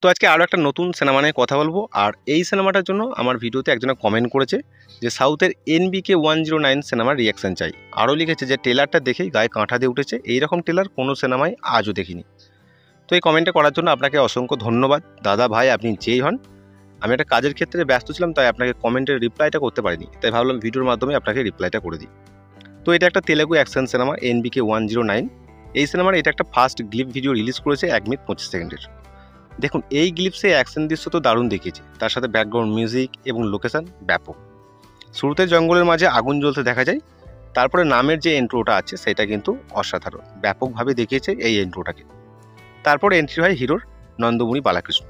তো আজকে আরও একটা নতুন সিনেমা নিয়ে কথা বলবো। আর এই সিনেমাটার জন্য আমার ভিডিওতে একজনে কমেন্ট করেছে যে সাউথের NBK 109 সিনেমার রিয়াকশান চাই। আরও লিখেছে যে ট্রেলারটা দেখেই গায়ে কাঁটা দিয়ে উঠেছে, এইরকম ট্রেলার কোনো সিনেমায় আজও দেখিনি। তো এই কমেন্টটা করার জন্য আপনাকে অসংখ্য ধন্যবাদ দাদা ভাই, আপনি যেই হন। আমি একটা কাজের ক্ষেত্রে ব্যস্ত ছিলাম, তাই আপনাকে কমেন্টের রিপ্লাইটা করতে পারিনি, তাই ভাবলাম ভিডিওর মাধ্যমে আপনাকে রিপ্লাইটা করে দিই। তো এটা একটা তেলেগু অ্যাকশন সিনেমা NBK 109। এই সিনেমার এটা একটা ফার্স্ট গ্লিপ ভিডিও রিলিজ করেছে 1 মিনিট 25 সেকেন্ডের। দেখুন, এই গ্লিপসে অ্যাকশন দৃশ্য তো দারুণ দেখিয়েছে, তার সাথে ব্যাকগ্রাউন্ড মিউজিক এবং লোকেশন ব্যাপক। শুরুতে জঙ্গলের মাঝে আগুন জ্বলতে দেখা যায়, তারপরে নামের যে এন্ট্রোটা আছে সেটা কিন্তু অসাধারণ, ব্যাপকভাবে দেখিয়েছে এই এন্ট্রোটাকে। তারপর এন্ট্রি হয় হিরোর নন্দমুনি বালাকৃষ্ণ,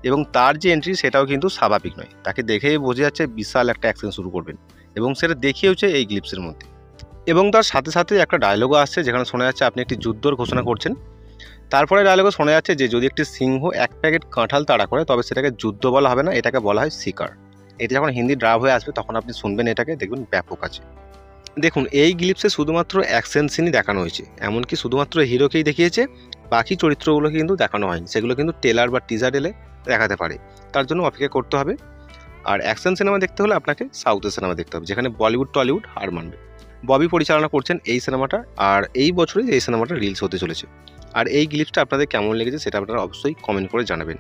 এবং তার যে এন্ট্রি সেটাও কিন্তু স্বাভাবিক নয়, তাকে দেখেই বোঝা যাচ্ছে বিশাল একটা অ্যাকশন শুরু করবেন, এবং সেটা দেখিয়েওছে এই গ্লিপসের মধ্যে। এবং তার সাথে সাথে একটা ডায়লগও আসছে যেখানে শোনা যাচ্ছে আপনি একটি যুদ্ধর ঘোষণা করছেন। তারপরে ডায়লগে শোনা যাচ্ছে যে যদি একটি সিংহ 1 প্যাকেট কাঁঠাল তাড়া করে তবে সেটাকে যুদ্ধ বলা হবে না, এটাকে বলা হয় শিকার। এটা যখন হিন্দি ড্রাব হয়ে আসবে তখন আপনি শুনবেন, এটাকে দেখবেন ব্যাপক আছে। দেখুন, এই গ্লিপসে শুধুমাত্র অ্যাকশন সিনই দেখানো হয়েছে, এমনকি শুধুমাত্র হিরোকেই দেখিয়েছে, বাকি চরিত্রগুলো কিন্তু দেখানো হয়নি। সেগুলো কিন্তু ট্রেলার বা টিজার এলে দেখাতে পারে, তার জন্য অপেক্ষা করতে হবে। আর অ্যাকশন সিনেমা দেখতে হলে আপনাকে সাউথের সিনেমা দেখতে হবে, যেখানে বলিউড টলিউড হার মানবে। ববি পরিচালনা করছেন এই সিনেমাটা, আর এই বছরই এই সিনেমাটা রিলিজ হতে চলেছে। আর এই গ্লিপসটা আপনাদের কেমন লেগেছে সেটা আপনারা অবশ্যই কমেন্ট করে জানাবেন।